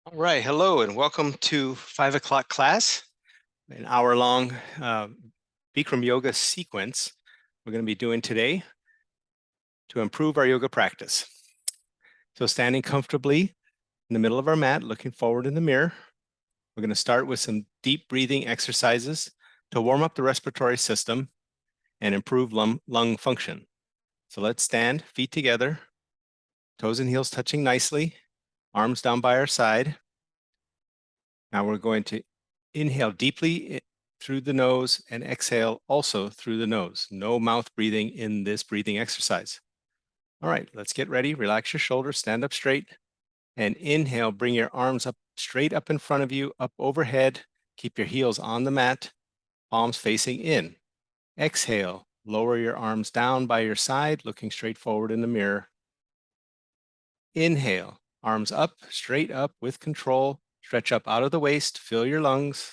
All right, hello and welcome to 5 o'clock class, an hour-long Bikram yoga sequence we're going to be doing today to improve our yoga practice. So standing comfortably in the middle of our mat, looking forward in the mirror, we're going to start with some deep breathing exercises to warm up the respiratory system and improve lung function. So let's stand, feet together, toes and heels touching nicely, arms down by our side. Now we're going to inhale deeply through the nose and exhale also through the nose. No mouth breathing in this breathing exercise. All right, let's get ready. Relax your shoulders, stand up straight, and inhale. Bring your arms up straight up in front of you, up overhead. Keep your heels on the mat, palms facing in. Exhale, lower your arms down by your side, looking straight forward in the mirror. Inhale, arms up, straight up with control. Stretch up out of the waist, fill your lungs.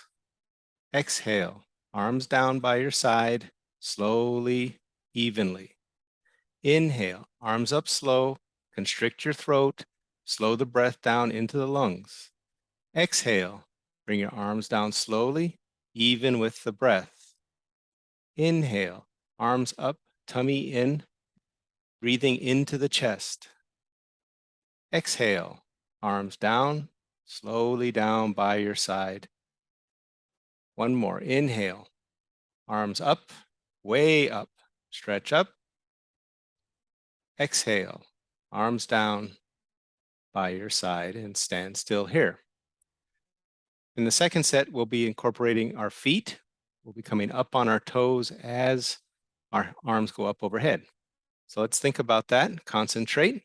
Exhale, arms down by your side, slowly, evenly. Inhale, arms up slow, constrict your throat, slow the breath down into the lungs. Exhale, bring your arms down slowly, even with the breath. Inhale, arms up, tummy in, breathing into the chest. Exhale, arms down, slowly down by your side. One more, inhale, arms up, way up, stretch up. Exhale, arms down by your side and stand still here. In the second set, we'll be incorporating our feet. We'll be coming up on our toes as our arms go up overhead. So let's think about that, concentrate.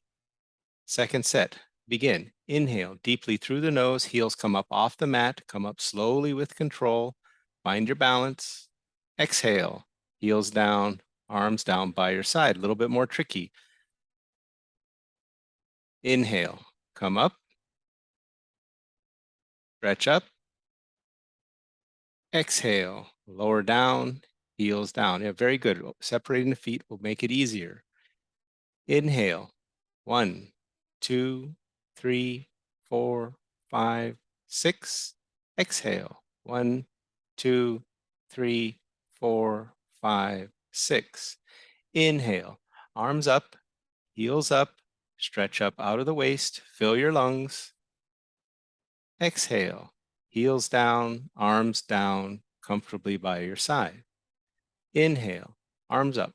Second set, begin. Inhale deeply through the nose, heels come up off the mat, come up slowly with control, find your balance. Exhale, heels down, arms down by your side, a little bit more tricky. Inhale, come up, stretch up. Exhale, lower down, heels down. Yeah, very good. Separating the feet will make it easier. Inhale, 1, 2, 3, 4, 5, 6. Exhale, 1, 2, 3, 4, 5, 6. Inhale, arms up, heels up, stretch up out of the waist, fill your lungs. Exhale, heels down, arms down, comfortably by your side. Inhale, arms up,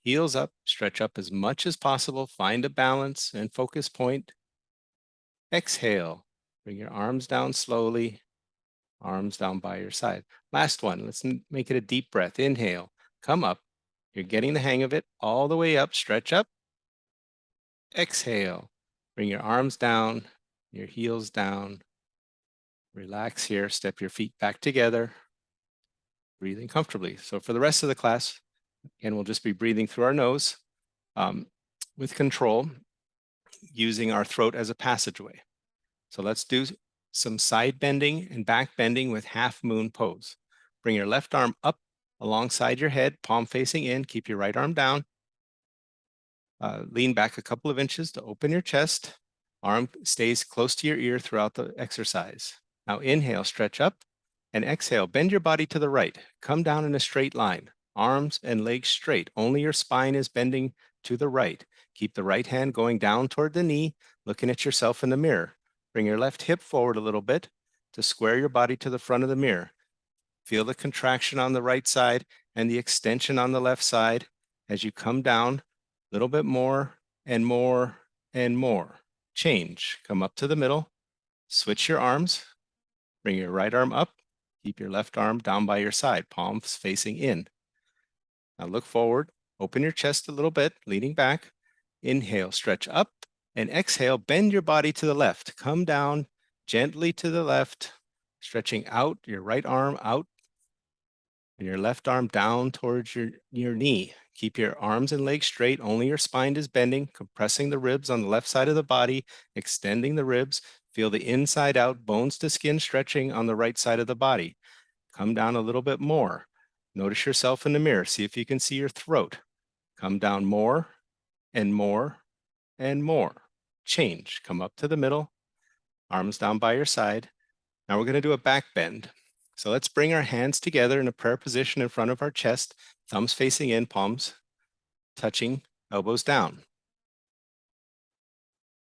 heels up, stretch up as much as possible, find a balance and focus point. Exhale, bring your arms down slowly, arms down by your side. Last one, let's make it a deep breath. Inhale, come up, you're getting the hang of it, all the way up, stretch up. Exhale, bring your arms down, your heels down. Relax here, step your feet back together, breathing comfortably. So for the rest of the class, again, we'll just be breathing through our nose with control, using our throat as a passageway. So let's do some side bending and back bending with half moon pose. Bring your left arm up alongside your head, palm facing in, keep your right arm down. Lean back a couple of inches to open your chest. Arm stays close to your ear throughout the exercise. Now inhale, stretch up, and exhale, bend your body to the right. Come down in a straight line, arms and legs straight. Only your spine is bending to the right. Keep the right hand going down toward the knee, looking at yourself in the mirror. Bring your left hip forward a little bit to square your body to the front of the mirror. Feel the contraction on the right side and the extension on the left side as you come down a little bit more and more and more. Change, come up to the middle, switch your arms, bring your right arm up, keep your left arm down by your side, palms facing in. Now look forward, open your chest a little bit, leaning back. Inhale, stretch up, and exhale, bend your body to the left. Come down gently to the left, stretching out your right arm out and your left arm down towards your knee. Keep your arms and legs straight, only your spine is bending, compressing the ribs on the left side of the body, extending the ribs. Feel the inside out, bones to skin stretching on the right side of the body. Come down a little bit more. Notice yourself in the mirror. See if you can see your throat. Come down more and more and more. Change. Come up to the middle. arms down by your side. Now we're going to do a back bend. So let's bring our hands together in a prayer position in front of our chest, thumbs facing in, palms touching, elbows down.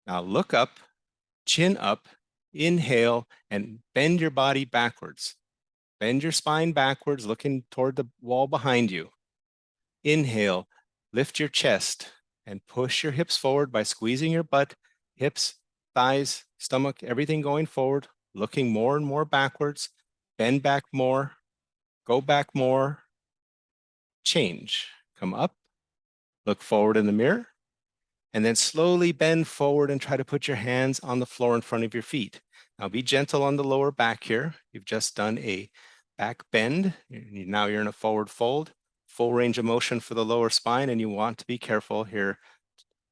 Now look up, chin up, inhale, and bend your body backwards. Bend your spine backwards, looking toward the wall behind you. Inhale, lift your chest and push your hips forward by squeezing your butt, hips, thighs, stomach, everything going forward, looking more and more backwards. Bend back more, go back more, change. Come up, look forward in the mirror, and then slowly bend forward and try to put your hands on the floor in front of your feet. Now be gentle on the lower back here. You've just done a back bend. Now you're in a forward fold, full range of motion for the lower spine, and you want to be careful here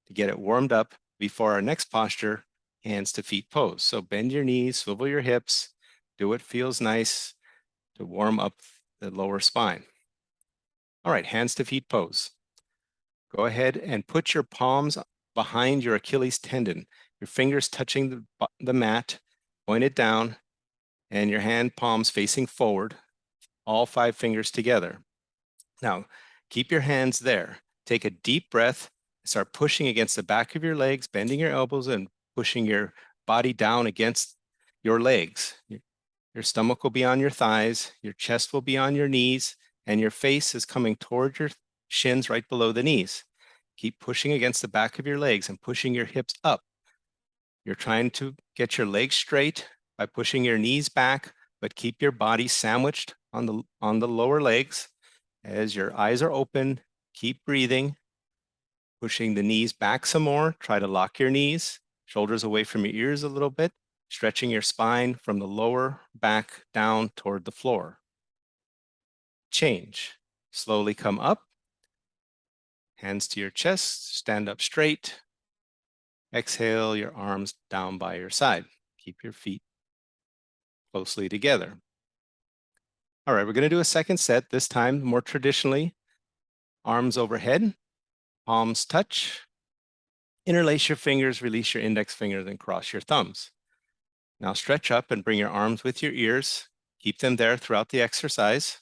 to get it warmed up before our next posture, hands to feet pose. So bend your knees, swivel your hips, do what feels nice to warm up the lower spine. All right, hands to feet pose. Go ahead and put your palms behind your Achilles tendon, your fingers touching the mat, point it down, and your hand palms facing forward, all 5 fingers together. Now, keep your hands there. Take a deep breath, start pushing against the back of your legs, bending your elbows and pushing your body down against your legs. Your stomach will be on your thighs, your chest will be on your knees, and your face is coming toward your shins right below the knees. Keep pushing against the back of your legs and pushing your hips up. You're trying to get your legs straight by pushing your knees back, but keep your body sandwiched on the lower legs. As your eyes are open, keep breathing, pushing the knees back some more. Try to lock your knees, shoulders away from your ears a little bit, stretching your spine from the lower back down toward the floor. Change. Slowly come up, hands to your chest, stand up straight. Exhale, your arms down by your side. Keep your feet closely together. All right, we're going to do a second set, this time more traditionally. Arms overhead, palms touch. Interlace your fingers, release your index fingers, and cross your thumbs. Now stretch up and bring your arms with your ears. Keep them there throughout the exercise.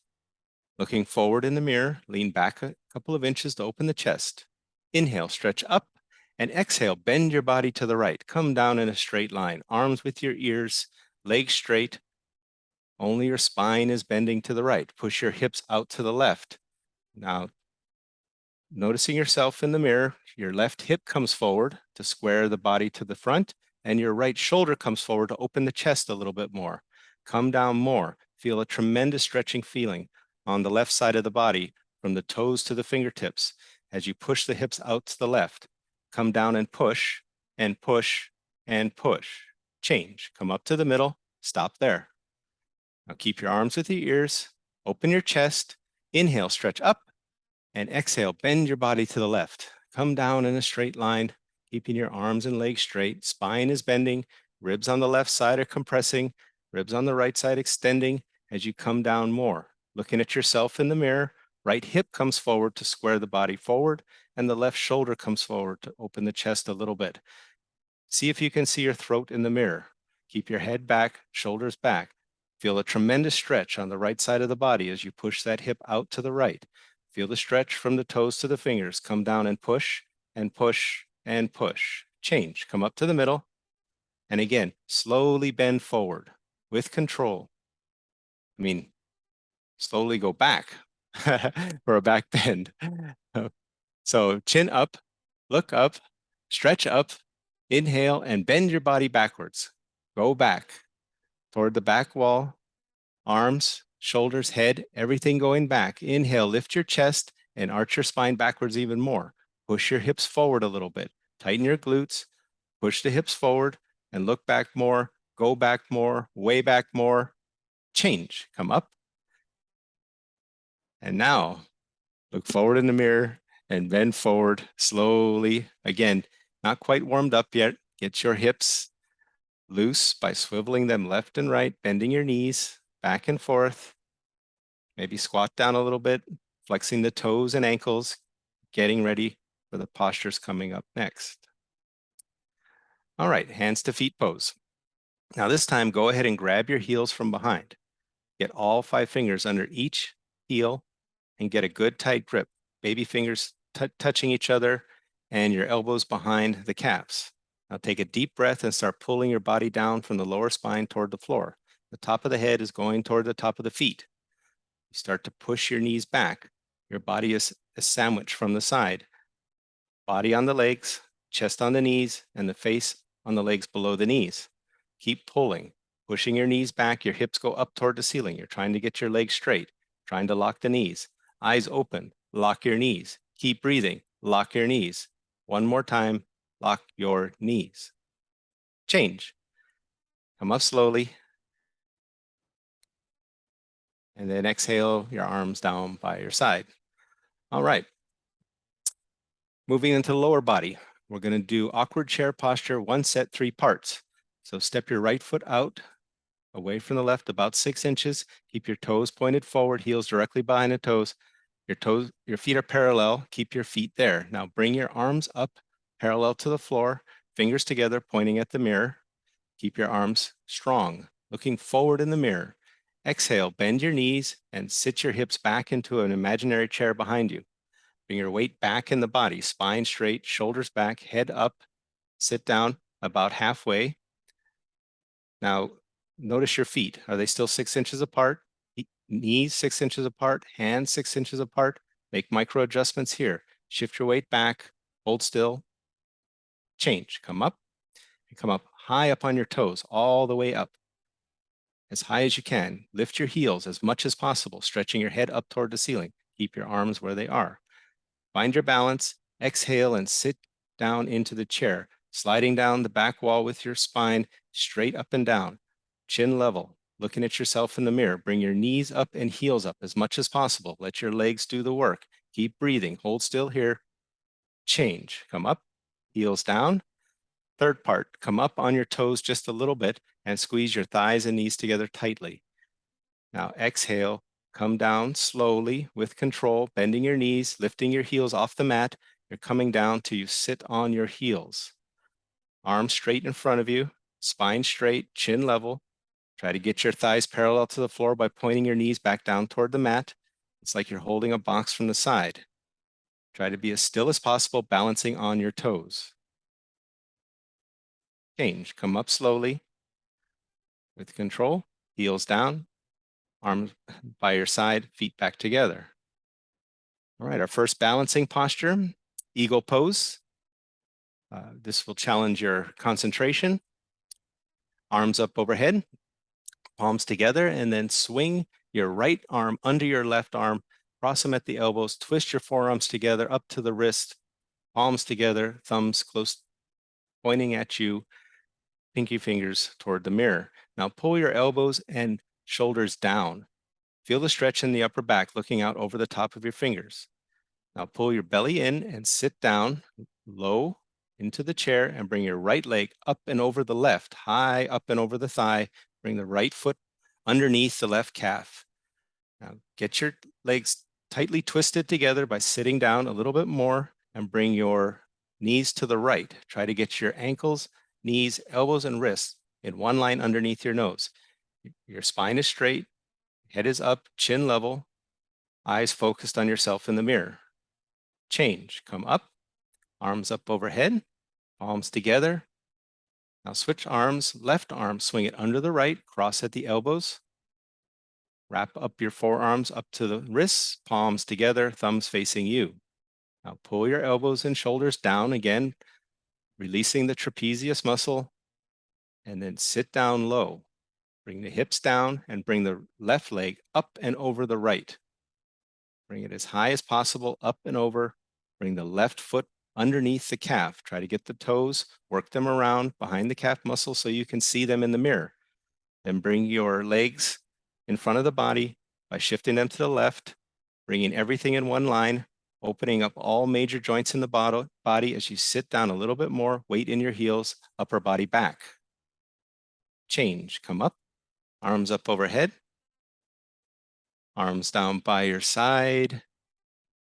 Looking forward in the mirror, lean back a couple of inches to open the chest. Inhale, stretch up, and exhale, bend your body to the right. Come down in a straight line, arms with your ears, legs straight. Only your spine is bending to the right. Push your hips out to the left. Now, noticing yourself in the mirror, your left hip comes forward to square the body to the front, and your right shoulder comes forward to open the chest a little bit more. Come down more. Feel a tremendous stretching feeling on the left side of the body from the toes to the fingertips as you push the hips out to the left. Come down and push and push and push. Change. Come up to the middle. Stop there. Now keep your arms with your ears. Open your chest. Inhale, stretch up. And exhale, bend your body to the left. Come down in a straight line, keeping your arms and legs straight. Spine is bending. Ribs on the left side are compressing. Ribs on the right side extending as you come down more. Looking at yourself in the mirror, right hip comes forward to square the body forward, and the left shoulder comes forward to open the chest a little bit. See if you can see your throat in the mirror. Keep your head back, shoulders back. Feel a tremendous stretch on the right side of the body as you push that hip out to the right. Feel the stretch from the toes to the fingers. Come down and push and push and push. Change. Come up to the middle. And again, slowly bend forward with control. I mean, slowly go back for a back bend. So chin up, look up, stretch up, inhale, and bend your body backwards. Go back toward the back wall, arms, shoulders, head, everything going back. Inhale, lift your chest and arch your spine backwards even more. Push your hips forward a little bit. Tighten your glutes, push the hips forward and look back more, go back more, way back more. Change, come up. And now look forward in the mirror and bend forward slowly. Again, not quite warmed up yet. Get your hips loose by swiveling them left and right, bending your knees back and forth. Maybe squat down a little bit, flexing the toes and ankles, getting ready for the postures coming up next. All right, hands to feet pose. Now this time, go ahead and grab your heels from behind. Get all 5 fingers under each heel and get a good tight grip. Baby fingers touching each other and your elbows behind the calves. Now take a deep breath and start pulling your body down from the lower spine toward the floor. The top of the head is going toward the top of the feet. You start to push your knees back. Your body is a sandwich from the side. Body on the legs, chest on the knees, and the face on the legs below the knees. Keep pulling, pushing your knees back. Your hips go up toward the ceiling. You're trying to get your legs straight, trying to lock the knees. Eyes open, lock your knees. Keep breathing, lock your knees. One more time, lock your knees. Change. Come up slowly. And then exhale, your arms down by your side. All right. Moving into the lower body, we're going to do awkward chair posture, 1 set, 3 parts. So step your right foot out, away from the left about 6 inches. Keep your toes pointed forward, heels directly behind the toes. Your feet are parallel. Keep your feet there. Now bring your arms up parallel to the floor, fingers together, pointing at the mirror. Keep your arms strong, looking forward in the mirror. Exhale, bend your knees and sit your hips back into an imaginary chair behind you. Bring your weight back in the body, spine straight, shoulders back, head up, sit down about halfway. Now, notice your feet. Are they still 6 inches apart? Knees 6 inches apart, hands 6 inches apart. Make micro adjustments here. Shift your weight back, hold still, change. Come up high up on your toes, all the way up. As high as you can. Lift your heels as much as possible, stretching your head up toward the ceiling. Keep your arms where they are. Find your balance, exhale and sit down into the chair, sliding down the back wall with your spine straight up and down, chin level, looking at yourself in the mirror. Bring your knees up and heels up as much as possible. Let your legs do the work. Keep breathing. Hold still here. Change. Come up, heels down. Third part, come up on your toes just a little bit and squeeze your thighs and knees together tightly. Now exhale, come down slowly with control, bending your knees, lifting your heels off the mat. You're coming down till you sit on your heels. Arms straight in front of you, spine straight, chin level. Try to get your thighs parallel to the floor by pointing your knees back down toward the mat. It's like you're holding a box from the side. Try to be as still as possible, balancing on your toes. Change, come up slowly with control, heels down, arms by your side, feet back together. All right, our first balancing posture, eagle pose. This will challenge your concentration. Arms up overhead, palms together, and then swing your right arm under your left arm, cross them at the elbows, twist your forearms together up to the wrist, palms together, thumbs close, pointing at you, pinky fingers toward the mirror. Now pull your elbows and shoulders down. Feel the stretch in the upper back, looking out over the top of your fingers. Now pull your belly in and sit down low into the chair and bring your right leg up and over the left, high up and over the thigh. Bring the right foot underneath the left calf. Now get your legs tightly twisted together by sitting down a little bit more and bring your knees to the right. Try to get your ankles, knees, elbows, and wrists in one line underneath your nose. Your spine is straight, head is up, chin level, eyes focused on yourself in the mirror. Change, come up, arms up overhead, palms together. Now switch arms, left arm, swing it under the right, cross at the elbows. Wrap up your forearms up to the wrists, palms together, thumbs facing you. Now pull your elbows and shoulders down again, releasing the trapezius muscle, and then sit down low. Bring the hips down and bring the left leg up and over the right. Bring it as high as possible, up and over. Bring the left foot underneath the calf. Try to get the toes, work them around behind the calf muscle so you can see them in the mirror. Then bring your legs in front of the body by shifting them to the left, bringing everything in one line, opening up all major joints in the body as you sit down a little bit more, weight in your heels, upper body back. Change, come up, arms up overhead, arms down by your side.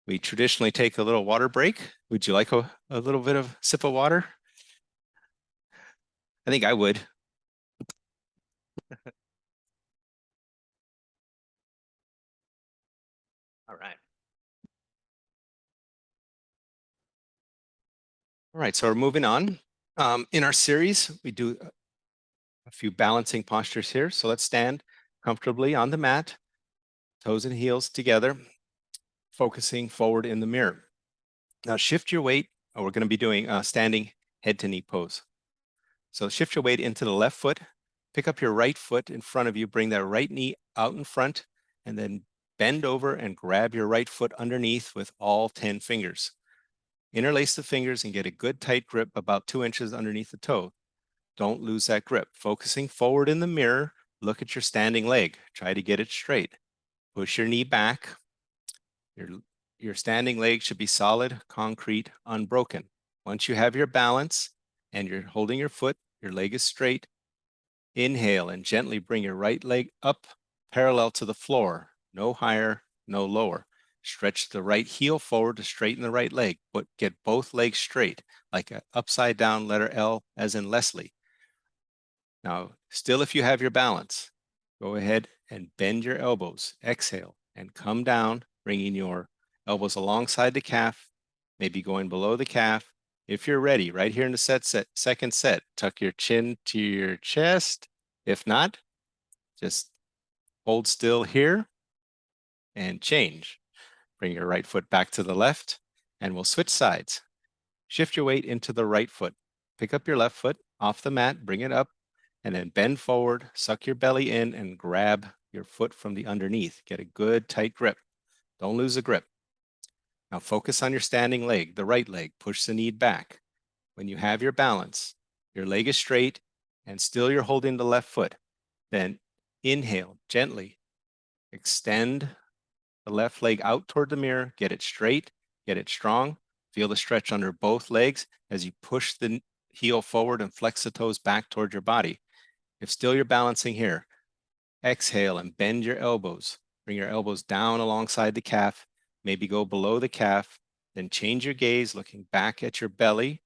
We traditionally take a little water break. Would you like a little bit of sip of water? I think I would. All right. All right, so we're moving on. In our series, we do a few balancing postures here. So let's stand comfortably on the mat, toes and heels together, focusing forward in the mirror. Now shift your weight. We're going to be doing a standing head to knee pose. So shift your weight into the left foot, pick up your right foot in front of you, bring that right knee out in front, and then bend over and grab your right foot underneath with all 10 fingers. Interlace the fingers and get a good tight grip about 2 inches underneath the toe. Don't lose that grip. Focusing forward in the mirror, look at your standing leg. Try to get it straight. Push your knee back. Your, your standing leg should be solid, concrete, unbroken. Once you have your balance and you're holding your foot, your leg is straight, inhale and gently bring your right leg up parallel to the floor. No higher, no lower. Stretch the right heel forward to straighten the right leg, but get both legs straight, like an upside down letter L, as in Leslie. Now, still if you have your balance, go ahead and bend your elbows. Exhale and come down, bringing your elbows alongside the calf, maybe going below the calf. If you're ready, right here in the second set, tuck your chin to your chest. If not, just hold still here and change. Bring your right foot back to the left, and we'll switch sides. Shift your weight into the right foot. Pick up your left foot off the mat, bring it up, and then bend forward, suck your belly in, and grab your foot from the underneath. Get a good tight grip. Don't lose the grip. Now focus on your standing leg, the right leg. Push the knee back. When you have your balance, your leg is straight, and still you're holding the left foot. Then inhale gently. Extend the left leg out toward the mirror. Get it straight. Get it strong. Feel the stretch under both legs as you push the heel forward and flex the toes back toward your body. If still you're balancing here, exhale and bend your elbows. Bring your elbows down alongside the calf, maybe go below the calf, then change your gaze, looking back at your belly,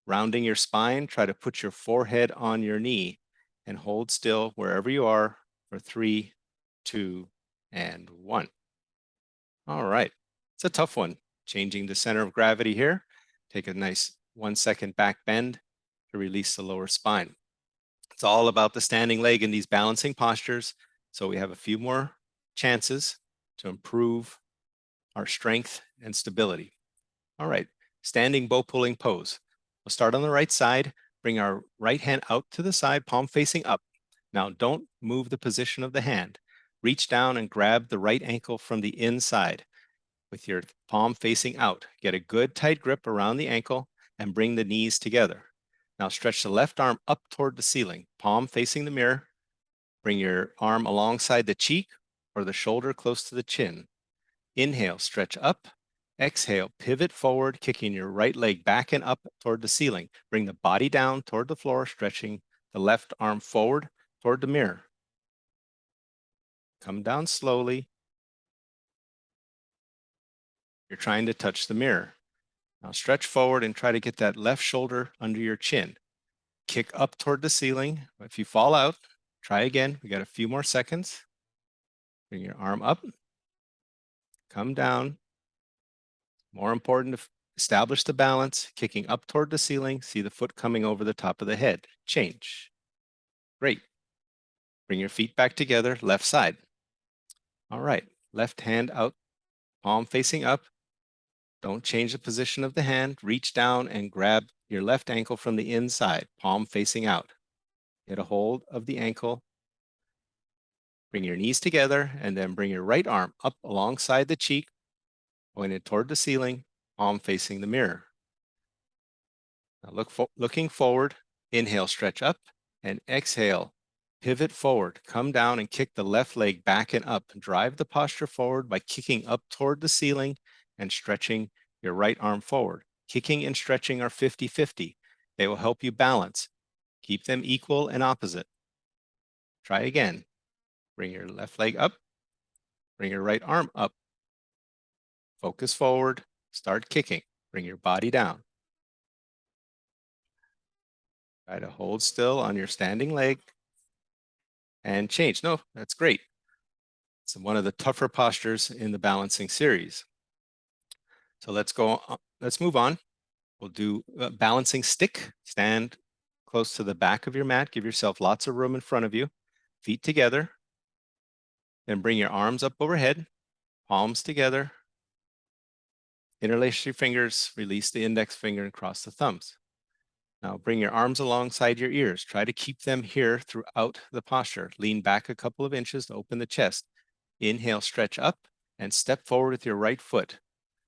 rounding your spine. Try to put your forehead on your knee and hold still wherever you are for 3, 2, and 1. All right, it's a tough one. Changing the center of gravity here. Take a nice 1-second back bend to release the lower spine. It's all about the standing leg in these balancing postures. So we have a few more chances to improve our strength and stability. All right, standing bow pulling pose. We'll start on the right side, bring our right hand out to the side, palm facing up. Now don't move the position of the hand. Reach down and grab the right ankle from the inside with your palm facing out. Get a good tight grip around the ankle and bring the knees together. Now stretch the left arm up toward the ceiling, palm facing the mirror. Bring your arm alongside the cheek or the shoulder close to the chin. Inhale, stretch up. Exhale, pivot forward, kicking your right leg back and up toward the ceiling. Bring the body down toward the floor, stretching the left arm forward toward the mirror. Come down slowly. You're trying to touch the mirror. Now stretch forward and try to get that left shoulder under your chin. Kick up toward the ceiling. If you fall out, try again. We got a few more seconds. Bring your arm up. Come down. More important to establish the balance, kicking up toward the ceiling. See the foot coming over the top of the head. Change. Great. Bring your feet back together, left side. All right, left hand out, palm facing up. Don't change the position of the hand. Reach down and grab your left ankle from the inside, palm facing out. Get a hold of the ankle. Bring your knees together and then bring your right arm up alongside the cheek, pointed toward the ceiling, palm facing the mirror. Now looking forward, inhale, stretch up, and exhale, pivot forward. Come down and kick the left leg back and up. Drive the posture forward by kicking up toward the ceiling and stretching your right arm forward. Kicking and stretching are 50-50. They will help you balance. Keep them equal and opposite. Try again. Bring your left leg up. Bring your right arm up. Focus forward. Start kicking. Bring your body down. Try to hold still on your standing leg and change. No, that's great. It's one of the tougher postures in the balancing series. So let's move on. We'll do a balancing stick. Stand close to the back of your mat. Give yourself lots of room in front of you. Feet together. Then bring your arms up overhead, palms together. Interlace your fingers, release the index finger and cross the thumbs. Now bring your arms alongside your ears. Try to keep them here throughout the posture. Lean back a couple of inches to open the chest. Inhale, stretch up and step forward with your right foot.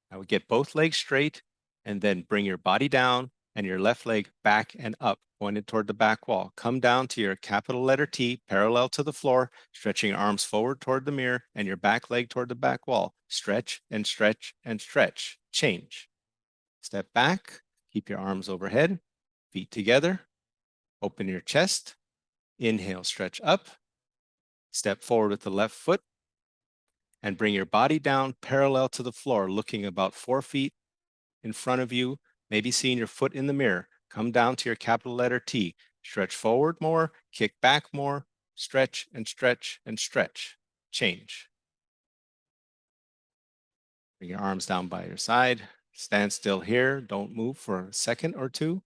Now we get both legs straight and then bring your body down and your left leg back and up, pointed toward the back wall. Come down to your capital letter T, parallel to the floor, stretching your arms forward toward the mirror and your back leg toward the back wall. Stretch and stretch and stretch. Change. Step back, keep your arms overhead, feet together, open your chest, inhale, stretch up, step forward with the left foot, and bring your body down parallel to the floor, looking about 4 feet in front of you, maybe seeing your foot in the mirror. Come down to your capital letter T. Stretch forward more, kick back more, stretch and stretch and stretch. Change. Bring your arms down by your side. Stand still here. Don't move for a second or two.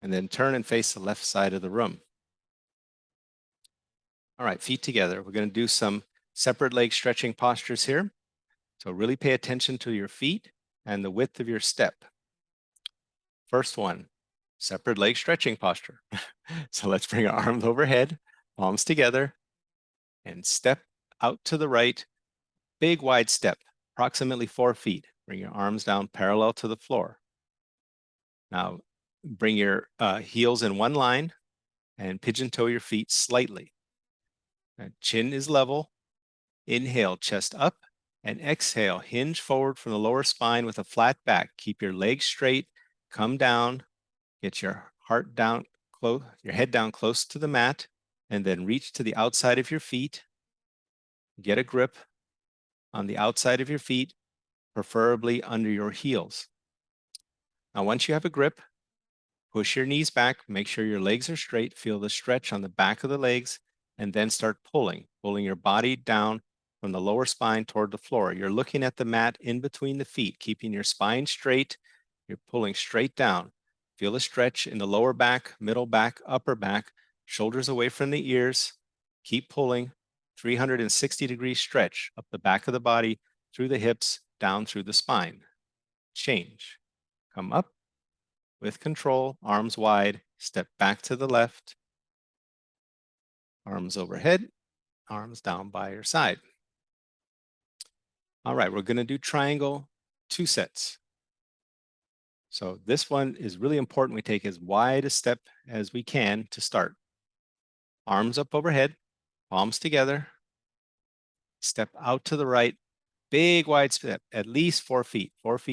And then turn and face the left side of the room. All right, feet together. We're going to do some separate leg stretching postures here. So really pay attention to your feet and the width of your step. First one, separate leg stretching posture. So let's bring our arms overhead, palms together, and step out to the right. Big wide step, approximately 4 feet. Bring your arms down parallel to the floor. Now bring your heels in one line and pigeon toe your feet slightly. Chin is level. Inhale, chest up, and exhale, hinge forward from the lower spine with a flat back. Keep your legs straight, come down, get your heart down, your head down close to the mat, and then reach to the outside of your feet. Get a grip on the outside of your feet, preferably under your heels. Now, once you have a grip, push your knees back, make sure your legs are straight, feel the stretch on the back of the legs, and then start pulling your body down from the lower spine toward the floor. You're looking at the mat in between the feet, keeping your spine straight. You're pulling straight down. Feel a stretch in the lower back, middle back, upper back, shoulders away from the ears. Keep pulling, 360-degree stretch up the back of the body, through the hips, down through the spine. Change. Come up with control, arms wide, step back to the left, arms overhead, arms down by your side. All right, we're going to do triangle 2 sets. So this one is really important. We take as wide a step as we can to start. Arms up overhead, palms together, step out to the right, big wide step, at least 4 feet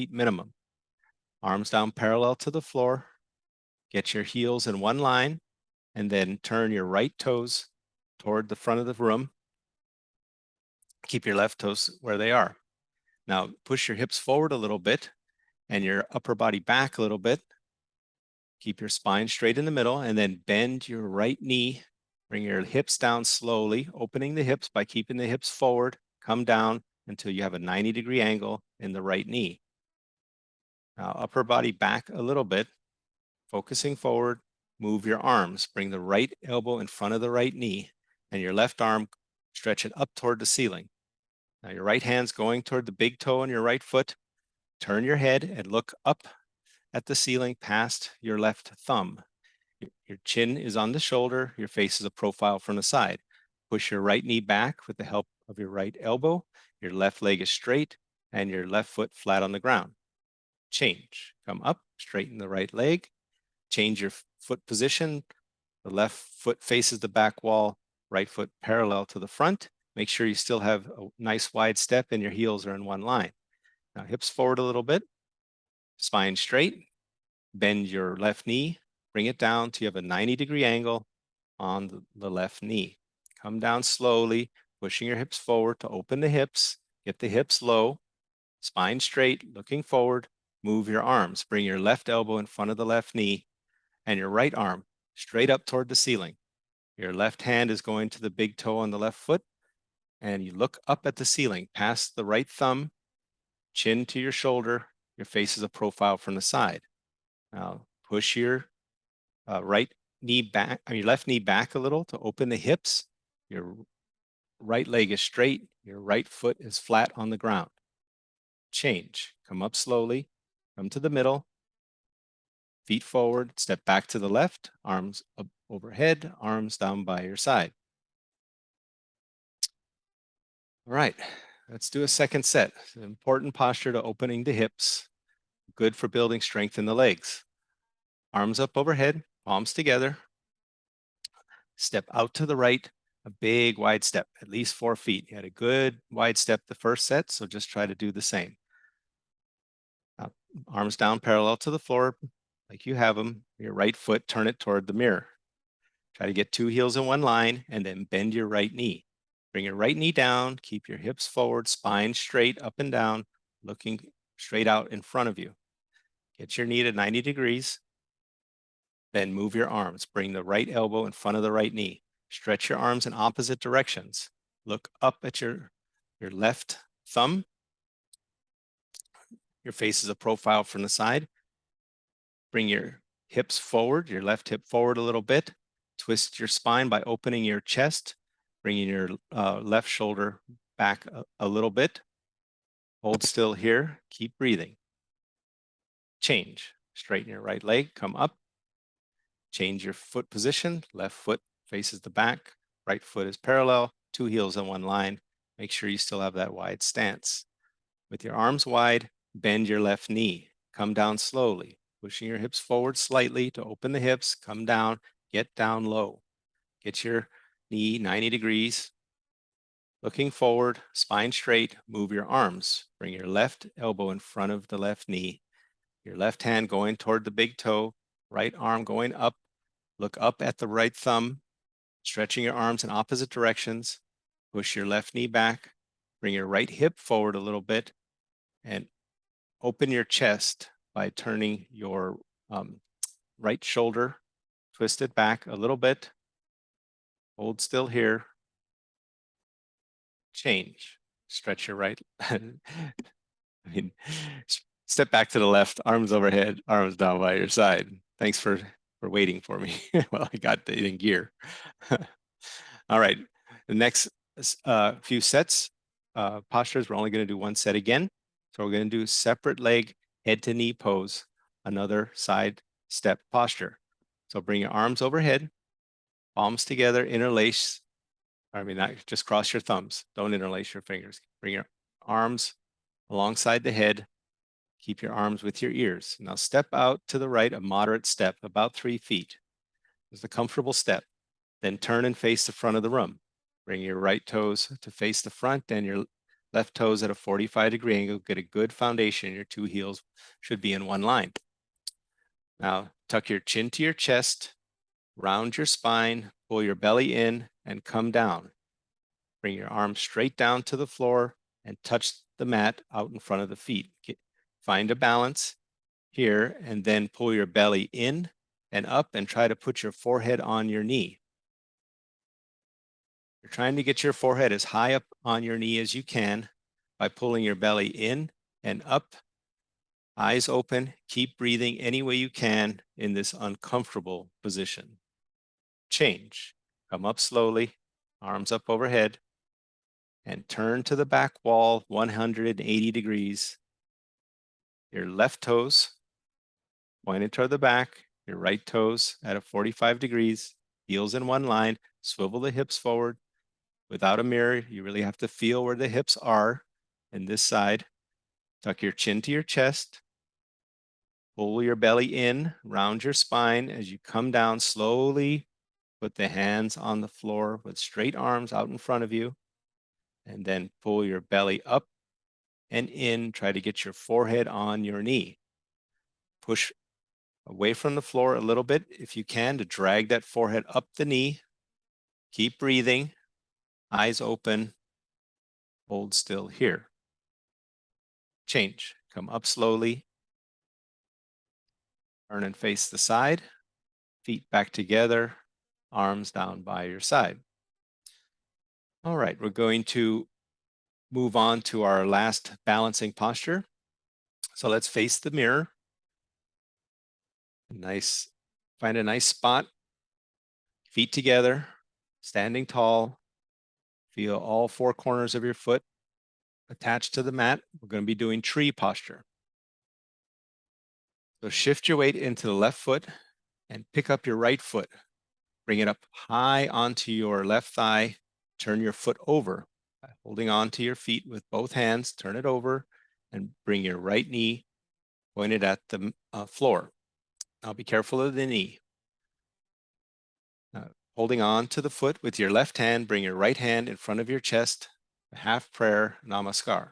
minimum. Arms down parallel to the floor. Get your heels in one line, and then turn your right toes toward the front of the room. Keep your left toes where they are. Now push your hips forward a little bit and your upper body back a little bit. Keep your spine straight in the middle and then bend your right knee. Bring your hips down slowly, opening the hips by keeping the hips forward. Come down until you have a 90-degree angle in the right knee. Now upper body back a little bit, focusing forward. Move your arms. Bring the right elbow in front of the right knee and your left arm, stretch it up toward the ceiling. Now your right hand's going toward the big toe on your right foot. Turn your head and look up at the ceiling past your left thumb. Your chin is on the shoulder. Your face is a profile from the side. Push your right knee back with the help of your right elbow. Your left leg is straight and your left foot flat on the ground. Change. Come up, straighten the right leg. Change your foot position. The left foot faces the back wall, right foot parallel to the front. Make sure you still have a nice wide step and your heels are in one line. Now hips forward a little bit, spine straight, bend your left knee, bring it down till you have a 90-degree angle on the left knee. Come down slowly, pushing your hips forward to open the hips, get the hips low, spine straight, looking forward, move your arms. Bring your left elbow in front of the left knee and your right arm straight up toward the ceiling. Your left hand is going to the big toe on the left foot, and you look up at the ceiling, past the right thumb, chin to your shoulder. Your face is a profile from the side. Now push your right knee back, your left knee back a little to open the hips. Your right leg is straight. Your right foot is flat on the ground. Change. Come up slowly. Come to the middle. Feet forward. Step back to the left. Arms up overhead. Arms down by your side. All right. Let's do a second set. It's an important posture to opening the hips. Good for building strength in the legs. Arms up overhead. Palms together. Step out to the right, a big wide step, at least 4 feet. You had a good wide step the first set, so just try to do the same. Now, arms down parallel to the floor, like you have them. Your right foot, turn it toward the mirror. Try to get 2 heels in one line and then bend your right knee. Bring your right knee down, keep your hips forward, spine straight up and down, looking straight out in front of you. Get your knee to 90 degrees. Then move your arms. Bring the right elbow in front of the right knee. Stretch your arms in opposite directions. Look up at your left thumb. Your face is a profile from the side. Bring your hips forward, your left hip forward a little bit. Twist your spine by opening your chest, bringing your left shoulder back a little bit. Hold still here. Keep breathing. Change. Straighten your right leg. Come up. Change your foot position. Left foot faces the back. Right foot is parallel. 2 heels in one line. Make sure you still have that wide stance. With your arms wide, bend your left knee. Come down slowly, pushing your hips forward slightly to open the hips. Come down. Get down low. Get your knee 90 degrees. Looking forward, spine straight. Move your arms. Bring your left elbow in front of the left knee. Your left hand going toward the big toe. Right arm going up. Look up at the right thumb, stretching your arms in opposite directions. Push your left knee back. Bring your right hip forward a little bit and open your chest by turning your right shoulder, twist it back a little bit. Hold still here. Change. Stretch your right. I mean, step back to the left, arms overhead, arms down by your side. Thanks for waiting for me. Well, I got it in gear. All right, the next few sets, postures, we're only going to do 1 set again. So we're going to do separate leg, head to knee pose, another side step posture. So bring your arms overhead, palms together, interlace. I mean, not just cross your thumbs. Don't interlace your fingers. Bring your arms alongside the head. Keep your arms with your ears. Now step out to the right, a moderate step, about 3 feet. It's a comfortable step. Then turn and face the front of the room. Bring your right toes to face the front and your left toes at a 45-degree angle. Get a good foundation. Your 2 heels should be in one line. Now tuck your chin to your chest, round your spine, pull your belly in and come down. Bring your arms straight down to the floor and touch the mat out in front of the feet. Find a balance here and then pull your belly in and up and try to put your forehead on your knee. You're trying to get your forehead as high up on your knee as you can by pulling your belly in and up, eyes open. Keep breathing any way you can in this uncomfortable position. Change. Come up slowly, arms up overhead, and turn to the back wall 180 degrees. Your left toes pointed toward the back, your right toes at a 45 degrees, heels in one line, swivel the hips forward. Without a mirror, you really have to feel where the hips are in this side. Tuck your chin to your chest. Pull your belly in, round your spine as you come down slowly. Put the hands on the floor with straight arms out in front of you. And then pull your belly up and in. Try to get your forehead on your knee. Push away from the floor a little bit if you can to drag that forehead up the knee. Keep breathing, eyes open, hold still here. Change, come up slowly, turn and face the side, feet back together, arms down by your side. All right, we're going to move on to our last balancing posture. So let's face the mirror. Find a nice spot, feet together, standing tall. Feel all four corners of your foot attached to the mat. We're going to be doing tree posture. So shift your weight into the left foot and pick up your right foot. Bring it up high onto your left thigh. Turn your foot over. Holding on to your feet with both hands, turn it over and bring your right knee pointed at the floor. Now be careful of the knee. Holding on to the foot with your left hand, bring your right hand in front of your chest, half prayer, namaskar.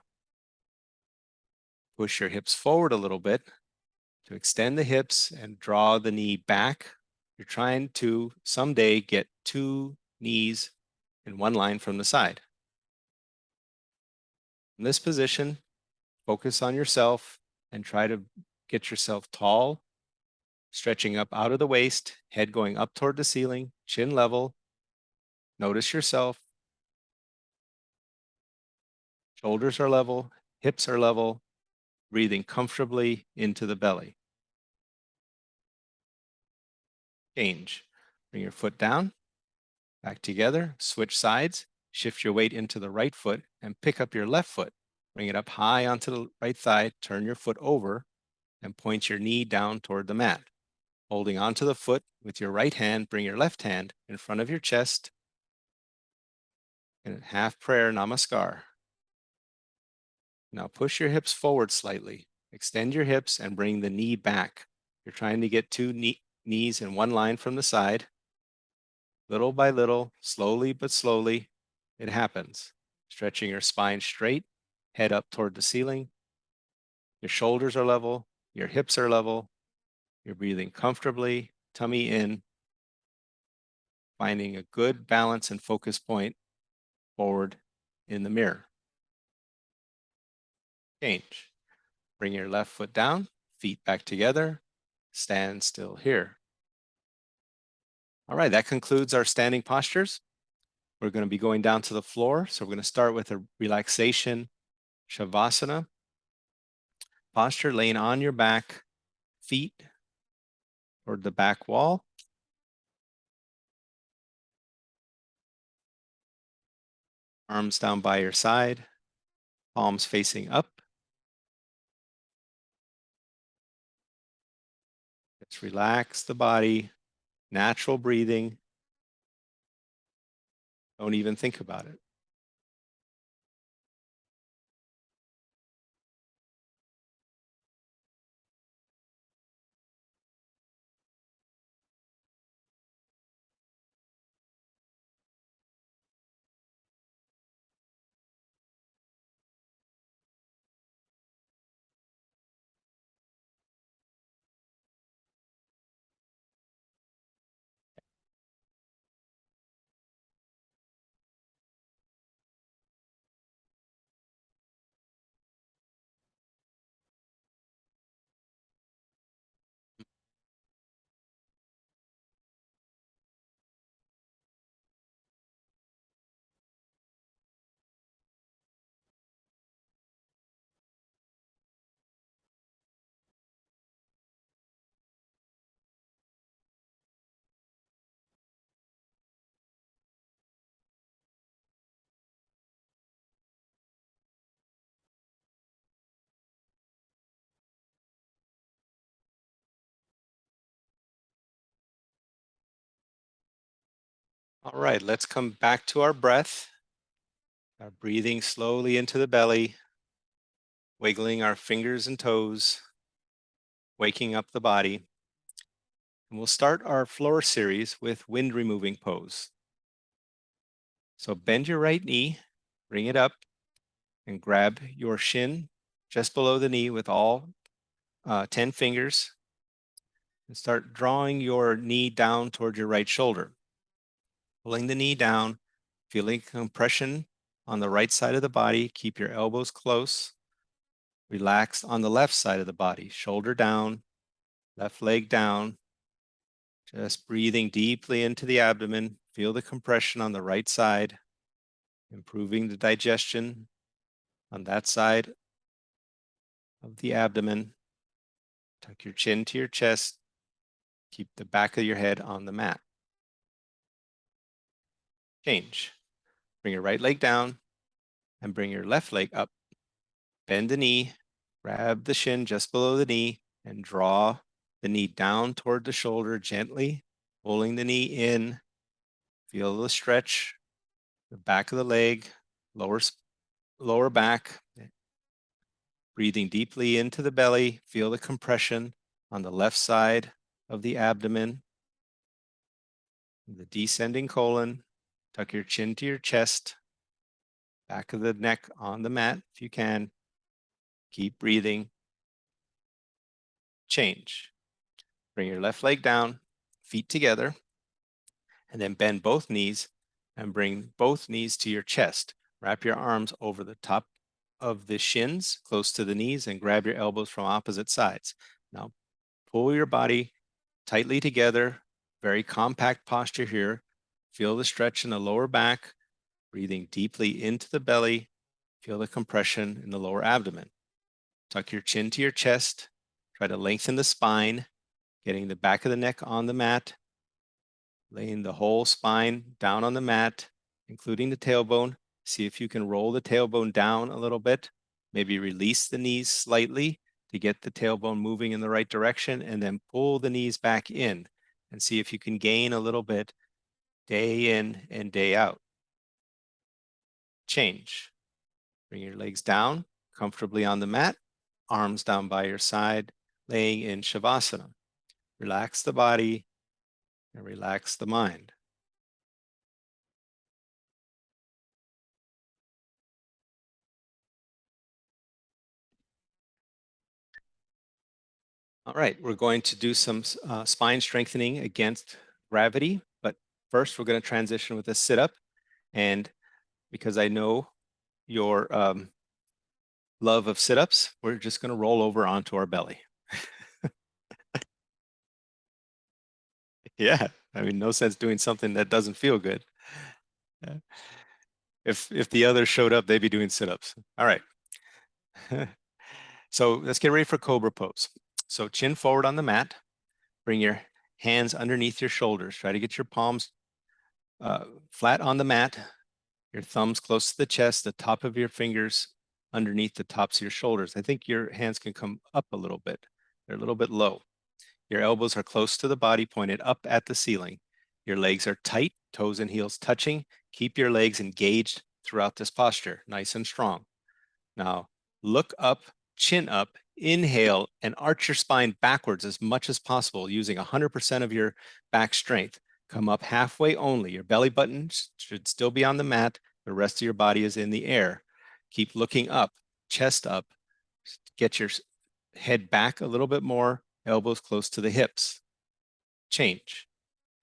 Push your hips forward a little bit to extend the hips and draw the knee back. You're trying to someday get two knees in one line from the side. In this position, focus on yourself and try to get yourself tall, stretching up out of the waist, head going up toward the ceiling, chin level. Notice yourself. Shoulders are level, hips are level, breathing comfortably into the belly. Change. Bring your foot down, back together, switch sides, shift your weight into the right foot and pick up your left foot. Bring it up high onto the right thigh, turn your foot over and point your knee down toward the mat. Holding onto the foot with your right hand, bring your left hand in front of your chest and half prayer, namaskar. Now push your hips forward slightly. Extend your hips and bring the knee back. You're trying to get two knees in one line from the side. Little by little, slowly but slowly, it happens. Stretching your spine straight, head up toward the ceiling. Your shoulders are level, your hips are level. You're breathing comfortably, tummy in, finding a good balance and focus point forward in the mirror. Change. Bring your left foot down, feet back together, stand still here. All right, that concludes our standing postures. We're going to be going down to the floor. So we're going to start with a relaxation shavasana posture, laying on your back, feet toward the back wall. Arms down by your side, palms facing up. Let's relax the body, natural breathing. Don't even think about it. All right, let's come back to our breath. Our breathing slowly into the belly, wiggling our fingers and toes, waking up the body. And we'll start our floor series with wind removing pose. So bend your right knee, bring it up, and grab your shin just below the knee with all 10 fingers. And start drawing your knee down toward your right shoulder. Pulling the knee down, feeling compression on the right side of the body. Keep your elbows close. Relax on the left side of the body, shoulder down, left leg down. Just breathing deeply into the abdomen. Feel the compression on the right side, improving the digestion on that side of the abdomen. Tuck your chin to your chest. Keep the back of your head on the mat. Change. Bring your right leg down and bring your left leg up. Bend the knee, grab the shin just below the knee, and draw the knee down toward the shoulder gently, pulling the knee in. Feel the stretch, the back of the leg, lower back. Breathing deeply into the belly. Feel the compression on the left side of the abdomen, the descending colon. Tuck your chin to your chest, back of the neck on the mat if you can. Keep breathing. Change. Bring your left leg down, feet together, and then bend both knees and bring both knees to your chest. Wrap your arms over the top of the shins, close to the knees, and grab your elbows from opposite sides. Now, pull your body tightly together, very compact posture here. Feel the stretch in the lower back, breathing deeply into the belly. Feel the compression in the lower abdomen. Tuck your chin to your chest. Try to lengthen the spine, getting the back of the neck on the mat, laying the whole spine down on the mat, including the tailbone. See if you can roll the tailbone down a little bit. Maybe release the knees slightly to get the tailbone moving in the right direction, and then pull the knees back in and see if you can gain a little bit day in and day out. Change. Bring your legs down comfortably on the mat, arms down by your side, laying in Shavasana. Relax the body and relax the mind. All right, we're going to do some spine strengthening against gravity, but first we're going to transition with a sit-up. And because I know your love of sit-ups, we're just going to roll over onto our belly. Yeah, I mean, no sense doing something that doesn't feel good. If the others showed up, they'd be doing sit-ups. All right. So let's get ready for Cobra pose. So chin forward on the mat. Bring your hands underneath your shoulders. Try to get your palms flat on the mat, your thumbs close to the chest, the top of your fingers underneath the tops of your shoulders. I think your hands can come up a little bit. They're a little bit low. Your elbows are close to the body, pointed up at the ceiling. Your legs are tight, toes and heels touching. Keep your legs engaged throughout this posture, nice and strong. Now, look up, chin up, inhale, and arch your spine backwards as much as possible using 100% of your back strength. Come up halfway only. Your belly button should still be on the mat. The rest of your body is in the air. Keep looking up, chest up. Get your head back a little bit more, elbows close to the hips. Change.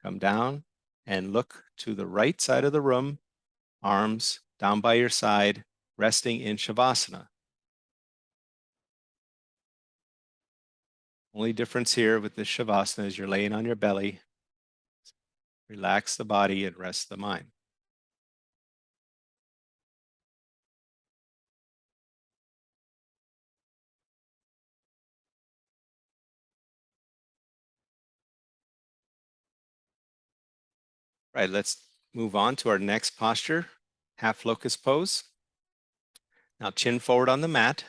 Come down and look to the right side of the room, arms down by your side, resting in Shavasana. Only difference here with this Shavasana is you're laying on your belly. Relax the body and rest the mind. Right, let's move on to our next posture, half locust pose. Now chin forward on the mat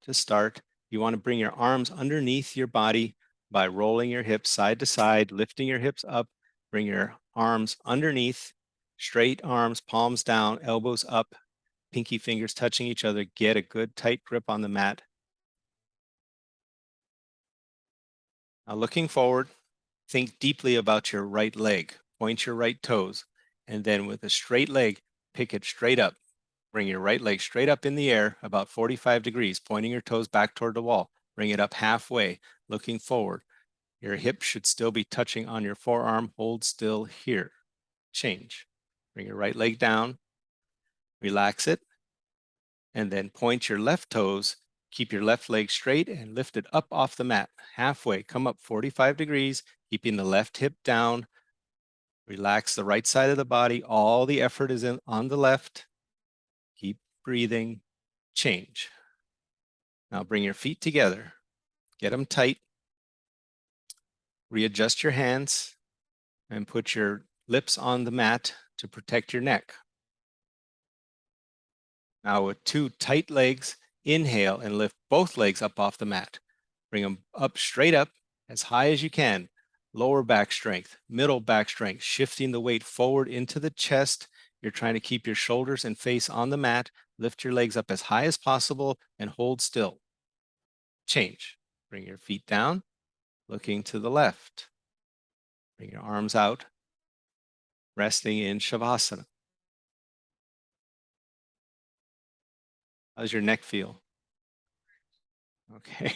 to start. You want to bring your arms underneath your body by rolling your hips side to side, lifting your hips up, bring your arms underneath, straight arms, palms down, elbows up, pinky fingers touching each other. Get a good tight grip on the mat. Now looking forward, think deeply about your right leg. Point your right toes, and then with a straight leg, pick it straight up. Bring your right leg straight up in the air, about 45 degrees, pointing your toes back toward the wall. Bring it up halfway, looking forward. Your hip should still be touching on your forearm. Hold still here. Change. Bring your right leg down, relax it, and then point your left toes. Keep your left leg straight and lift it up off the mat. Halfway, come up 45 degrees, keeping the left hip down. Relax the right side of the body. All the effort is on the left. Keep breathing. Change. Now bring your feet together. Get them tight. Readjust your hands and put your lips on the mat to protect your neck. Now with two tight legs, inhale and lift both legs up off the mat. Bring them up straight up as high as you can. Lower back strength, middle back strength, shifting the weight forward into the chest. You're trying to keep your shoulders and face on the mat. Lift your legs up as high as possible and hold still. Change. Bring your feet down, looking to the left. Bring your arms out, resting in Shavasana. How's your neck feel? Okay.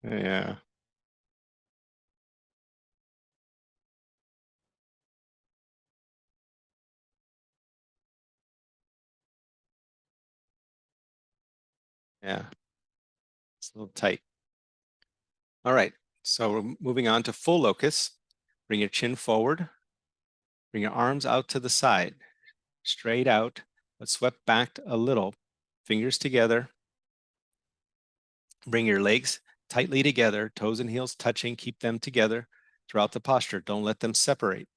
Yeah. Yeah. It's a little tight. All right. So we're moving on to full locust. Bring your chin forward. Bring your arms out to the side, straight out, but swept back a little. Fingers together. Bring your legs tightly together, toes and heels touching. Keep them together throughout the posture. Don't let them separate.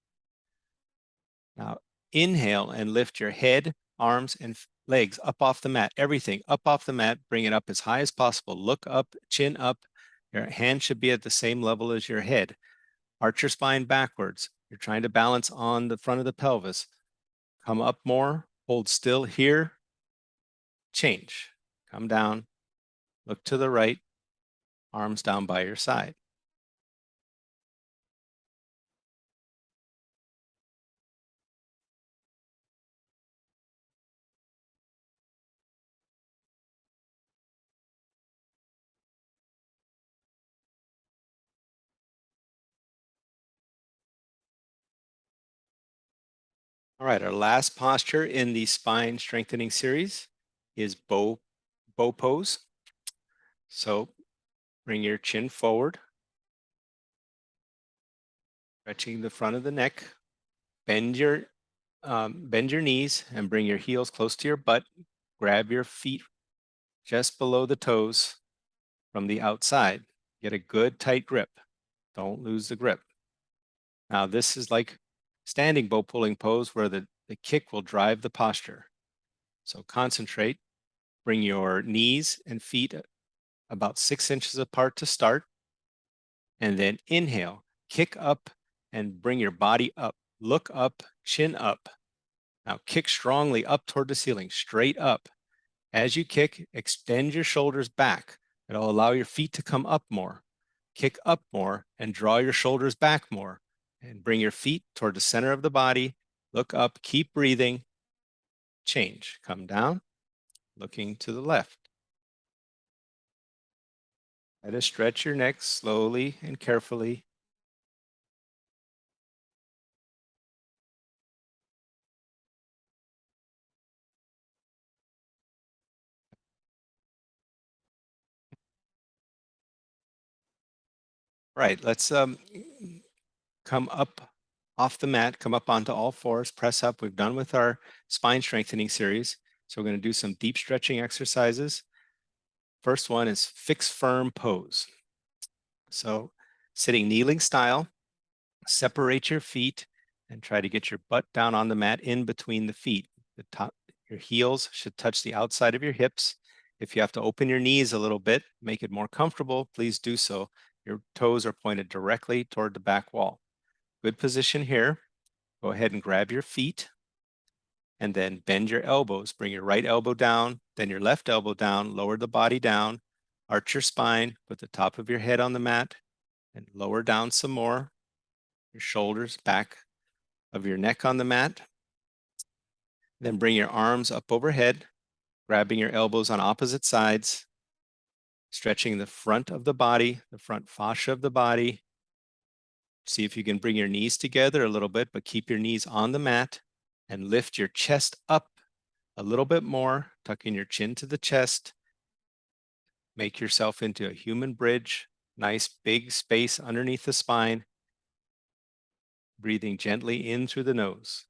Now, inhale and lift your head, arms, and legs up off the mat. Everything up off the mat. Bring it up as high as possible. Look up, chin up. Your hand should be at the same level as your head. Arch your spine backwards. You're trying to balance on the front of the pelvis. Come up more. Hold still here. Change. Come down. Look to the right. Arms down by your side. All right, our last posture in the spine strengthening series is bow pose. So bring your chin forward, stretching the front of the neck. Bend your knees and bring your heels close to your butt. Grab your feet just below the toes from the outside. Get a good tight grip. Don't lose the grip. Now this is like standing bow pulling pose where the kick will drive the posture. So concentrate. Bring your knees and feet about 6 inches apart to start. And then inhale, kick up and bring your body up. Look up, chin up. Now kick strongly up toward the ceiling, straight up. As you kick, extend your shoulders back. It'll allow your feet to come up more. Kick up more and draw your shoulders back more. And bring your feet toward the center of the body. Look up, keep breathing. Change. Come down, looking to the left. Try to stretch your neck slowly and carefully. Right, let's come up off the mat, come up onto all fours, press up. We've done with our spine strengthening series. So we're going to do some deep stretching exercises. First one is fix firm pose. So sitting kneeling style, separate your feet and try to get your butt down on the mat in between the feet. The top, your heels should touch the outside of your hips. If you have to open your knees a little bit, make it more comfortable, please do so. Your toes are pointed directly toward the back wall. Good position here. Go ahead and grab your feet and then bend your elbows. Bring your right elbow down, then your left elbow down, lower the body down, arch your spine, put the top of your head on the mat and lower down some more. Your shoulders back of your neck on the mat. Then bring your arms up overhead, grabbing your elbows on opposite sides, stretching the front of the body, the front fascia of the body. See if you can bring your knees together a little bit, but keep your knees on the mat and lift your chest up a little bit more, tucking your chin to the chest. Make yourself into a human bridge, nice big space underneath the spine, breathing gently in through the nose.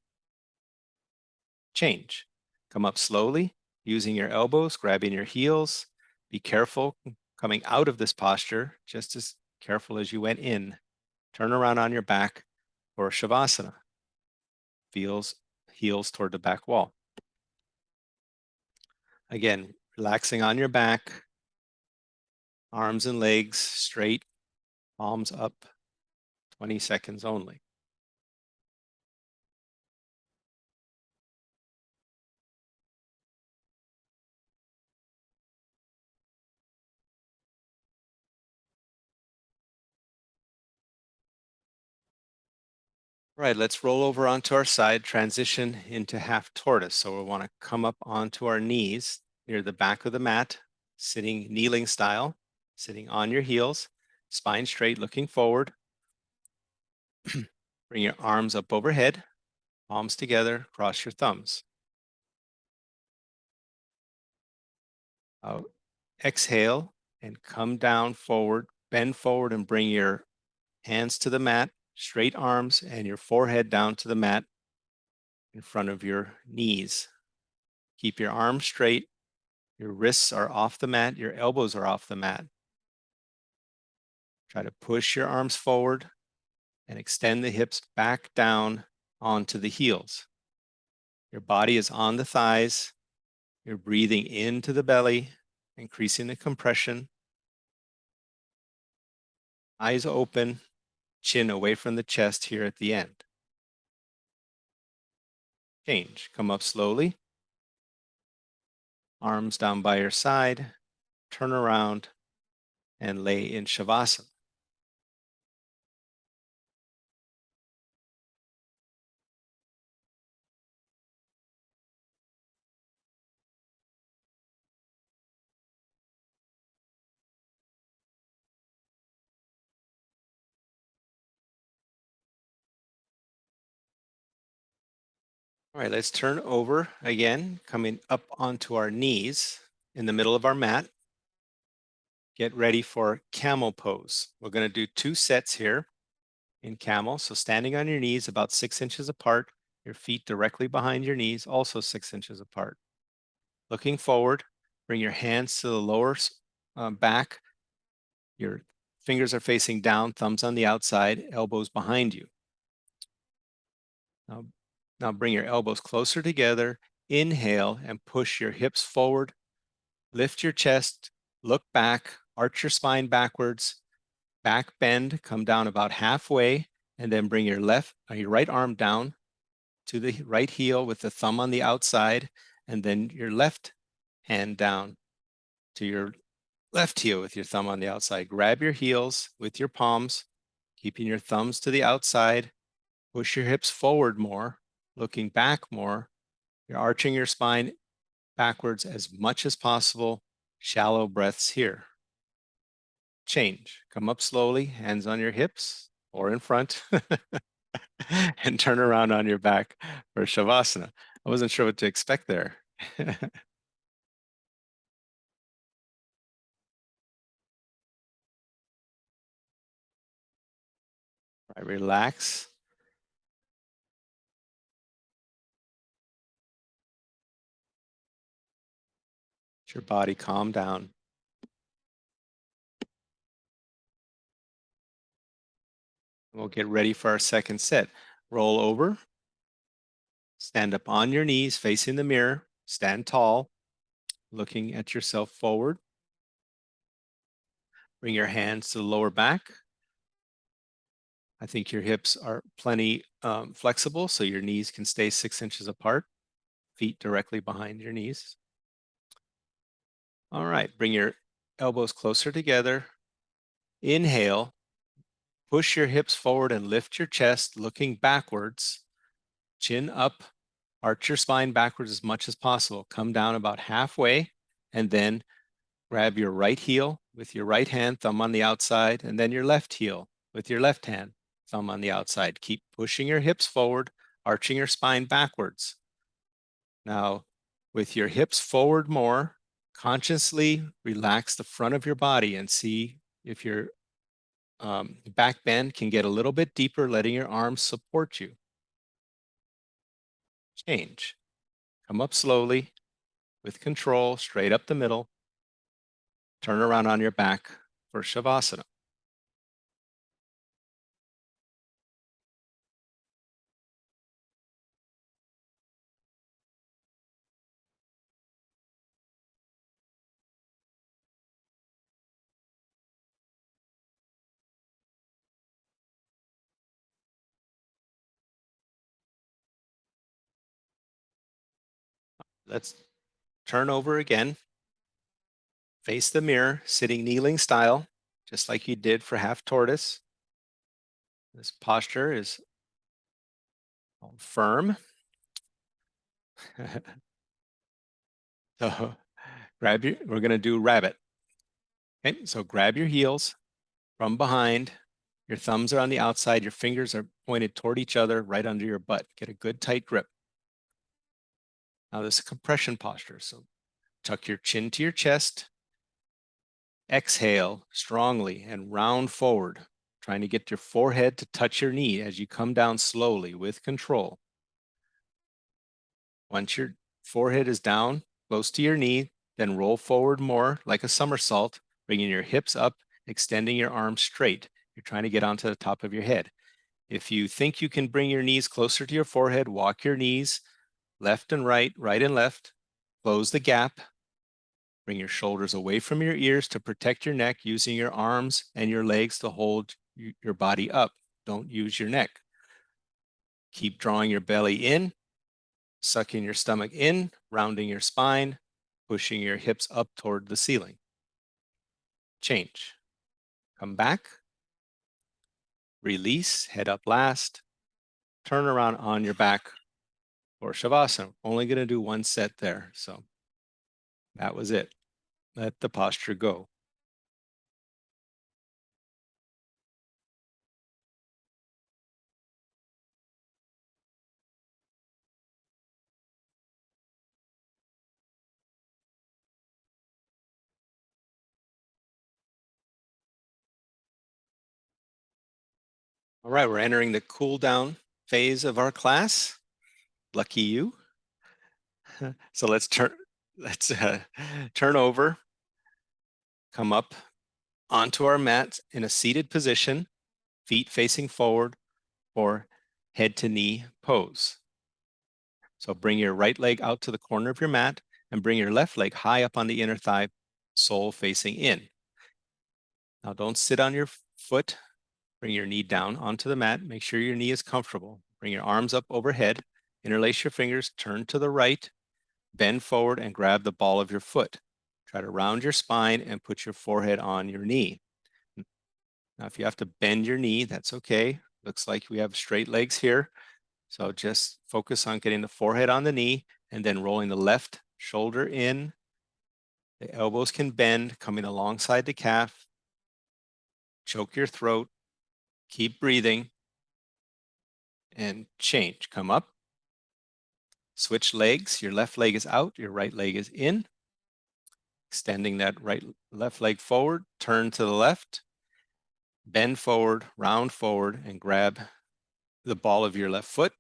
Change. Come up slowly, using your elbows, grabbing your heels. Be careful coming out of this posture, just as careful as you went in. Turn around on your back for Shavasana. Feels heels toward the back wall. Again, relaxing on your back, arms and legs straight, palms up, 20 seconds only. All right, let's roll over onto our side, transition into half tortoise. So we want to come up onto our knees near the back of the mat, sitting kneeling style, sitting on your heels, spine straight, looking forward. Bring your arms up overhead, palms together, cross your thumbs. Exhale and come down forward, bend forward and bring your hands to the mat, straight arms and your forehead down to the mat in front of your knees. Keep your arms straight. Your wrists are off the mat. Your elbows are off the mat. Try to push your arms forward and extend the hips back down onto the heels. Your body is on the thighs. You're breathing into the belly, increasing the compression. Eyes open, chin away from the chest here at the end. Change. Come up slowly. Arms down by your side. Turn around and lay in Shavasana. All right, let's turn over again, coming up onto our knees in the middle of our mat. Get ready for camel pose. We're going to do 2 sets here in camel. So standing on your knees about 6 inches apart, your feet directly behind your knees, also 6 inches apart. Looking forward, bring your hands to the lower back. Your fingers are facing down, thumbs on the outside, elbows behind you. Now bring your elbows closer together. Inhale and push your hips forward. Lift your chest, look back, arch your spine backwards, back bend, come down about halfway, and then bring your right arm down to the right heel with the thumb on the outside, and then your left hand down to your left heel with your thumb on the outside. Grab your heels with your palms, keeping your thumbs to the outside. Push your hips forward more, looking back more. You're arching your spine backwards as much as possible. Shallow breaths here. Change. Come up slowly, hands on your hips or in front, and turn around on your back for Shavasana. I wasn't sure what to expect there. Right, relax. Let your body calm down. We'll get ready for our second set. Roll over. Stand up on your knees, facing the mirror. Stand tall, looking at yourself forward. Bring your hands to the lower back. I think your hips are plenty flexible, so your knees can stay 6 inches apart, feet directly behind your knees. All right, bring your elbows closer together. Inhale, push your hips forward and lift your chest, looking backwards. Chin up, arch your spine backwards as much as possible. Come down about halfway, and then grab your right heel with your right hand, thumb on the outside, and then your left heel with your left hand, thumb on the outside. Keep pushing your hips forward, arching your spine backwards. Now, with your hips forward more, Consciously relax the front of your body and see if your back bend can get a little bit deeper, letting your arms support you. Change. Come up slowly with control, straight up the middle. Turn around on your back for Shavasana. Let's turn over again. Face the mirror, sitting kneeling style, just like you did for half tortoise. This posture is firm. So we're going to do rabbit. Okay, so grab your heels from behind. Your thumbs are on the outside. Your fingers are pointed toward each other right under your butt. Get a good tight grip. Now this is a compression posture. So tuck your chin to your chest. Exhale strongly and round forward, trying to get your forehead to touch your knee as you come down slowly with control. Once your forehead is down close to your knee, then roll forward more like a somersault, bringing your hips up, extending your arms straight. You're trying to get onto the top of your head. If you think you can bring your knees closer to your forehead, walk your knees left and right, right and left. Close the gap. Bring your shoulders away from your ears to protect your neck, using your arms and your legs to hold your body up. Don't use your neck. Keep drawing your belly in, sucking your stomach in, rounding your spine, pushing your hips up toward the ceiling. Change. Come back. Release, head up last. Turn around on your back for Shavasana. Only going to do one set there. So that was it. Let the posture go. All right, we're entering the cool down phase of our class. Lucky you. So let's turn over, come up onto our mat in a seated position, feet facing forward for head to knee pose. So bring your right leg out to the corner of your mat and bring your left leg high up on the inner thigh, sole facing in. Now don't sit on your foot. Bring your knee down onto the mat. Make sure your knee is comfortable. Bring your arms up overhead. Interlace your fingers, turn to the right, bend forward and grab the ball of your foot. Try to round your spine and put your forehead on your knee. Now, if you have to bend your knee, that's okay. Looks like we have straight legs here. So just focus on getting the forehead on the knee and then rolling the left shoulder in. The elbows can bend, coming alongside the calf. Choke your throat. Keep breathing. And change. Come up. Switch legs. Your left leg is out. Your right leg is in. Extending that left leg forward. Turn to the left. Bend forward, round forward, and grab the ball of your left foot.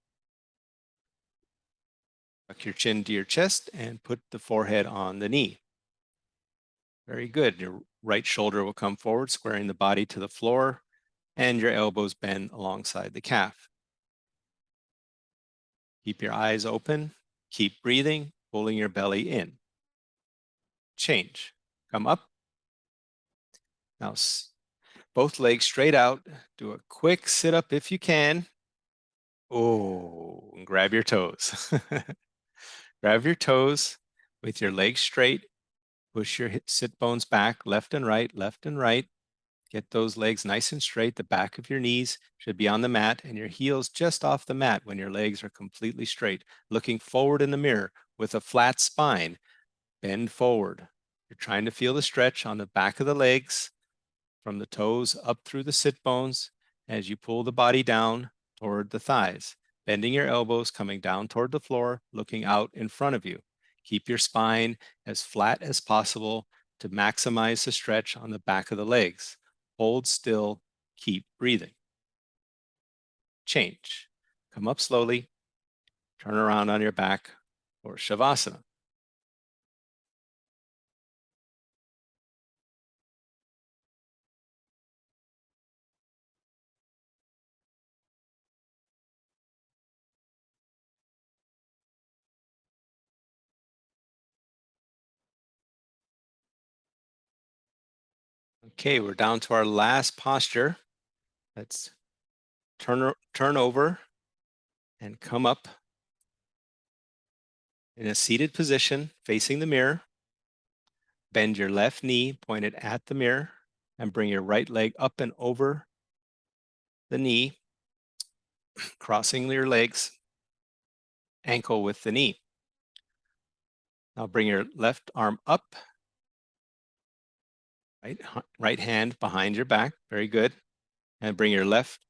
Tuck your chin to your chest and put the forehead on the knee. Very good. Your right shoulder will come forward, squaring the body to the floor, and your elbows bend alongside the calf. Keep your eyes open. Keep breathing, pulling your belly in. Change. Come up. Now, both legs straight out. Do a quick sit up if you can. Oh, and grab your toes. Grab your toes with your legs straight. Push your sit bones back, left and right, left and right. Get those legs nice and straight. The back of your knees should be on the mat and your heels just off the mat when your legs are completely straight. Looking forward in the mirror with a flat spine. Bend forward. You're trying to feel the stretch on the back of the legs from the toes up through the sit bones as you pull the body down toward the thighs. Bending your elbows, coming down toward the floor, looking out in front of you. Keep your spine as flat as possible to maximize the stretch on the back of the legs. Hold still, keep breathing. Change. Come up slowly, turn around on your back or Shavasana. Okay, we're down to our last posture. Let's turn over and come up in a seated position facing the mirror. Bend your left knee pointed at the mirror and bring your right leg up and over the knee, crossing your legs, ankle with the knee. Now bring your left arm up, right hand behind your back. Very good. And bring your left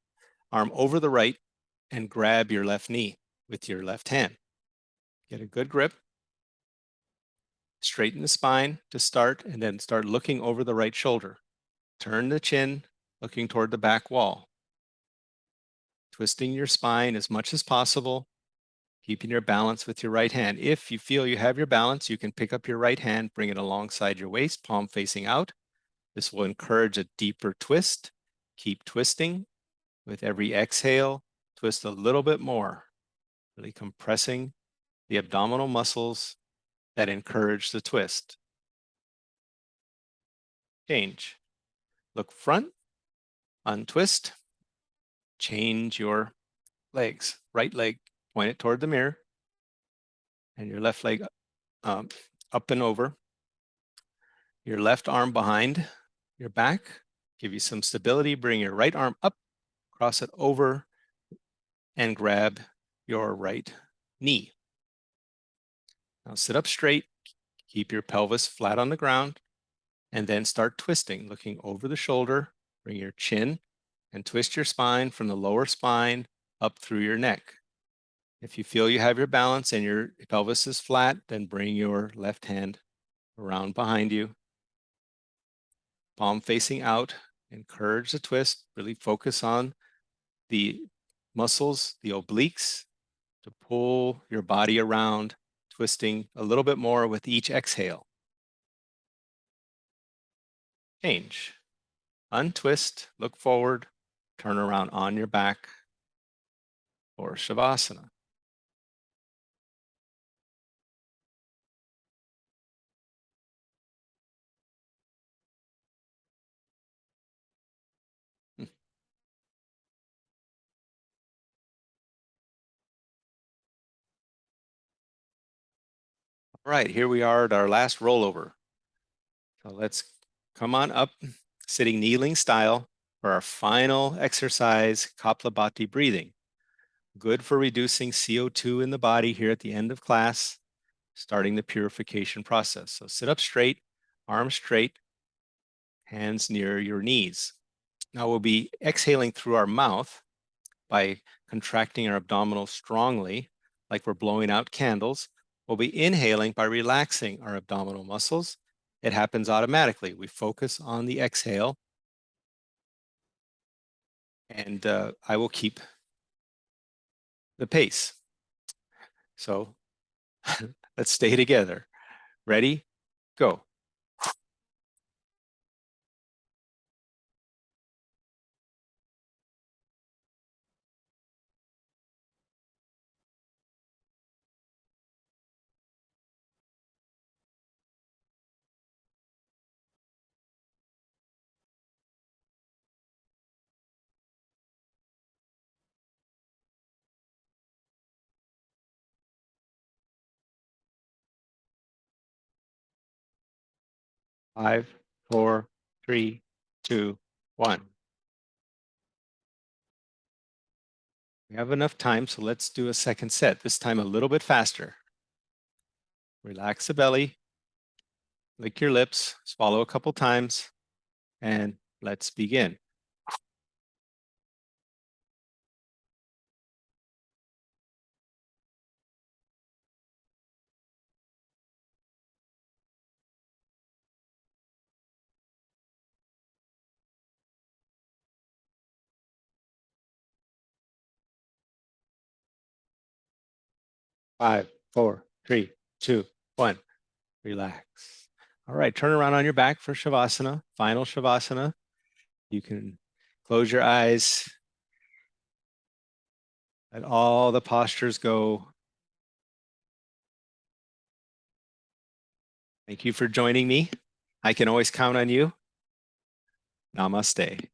arm over the right and grab your left knee with your left hand. Get a good grip. Straighten the spine to start, and then start looking over the right shoulder. Turn the chin, looking toward the back wall. Twisting your spine as much as possible, keeping your balance with your right hand. If you feel you have your balance, you can pick up your right hand, bring it alongside your waist, palm facing out. This will encourage a deeper twist. Keep twisting. With every exhale, twist a little bit more, really compressing the abdominal muscles that encourage the twist. Change. Look front, untwist, change your legs. Right leg, point it toward the mirror, and your left leg up and over. Your left arm behind your back, give you some stability. Bring your right arm up, cross it over, and grab your right knee. Now sit up straight, keep your pelvis flat on the ground, and then start twisting, looking over the shoulder. Bring your chin and twist your spine from the lower spine up through your neck. If you feel you have your balance and your pelvis is flat, then bring your left hand around behind you, palm facing out. Encourage the twist. Really focus on the muscles, the obliques, to pull your body around, twisting a little bit more with each exhale. Change. Untwist, look forward, turn around on your back or Shavasana. All right, here we are at our last rollover. So let's come on up, sitting kneeling style for our final exercise, Kapalabhati breathing. Good for reducing CO2 in the body here at the end of class, starting the purification process. So sit up straight, arms straight, hands near your knees. Now we'll be exhaling through our mouth by contracting our abdominals strongly, like we're blowing out candles. We'll be inhaling by relaxing our abdominal muscles. It happens automatically. We focus on the exhale, and I will keep the pace. So let's stay together. Ready? Go. Five, four, three, two, one. We have enough time, so let's do a second set, this time a little bit faster. Relax the belly, lick your lips, swallow a couple times, and let's begin. 5, 4, 3, 2, 1. Relax. All right, turn around on your back for Shavasana, final Shavasana. You can close your eyes. Let all the postures go. Thank you for joining me. I can always count on you. Namaste.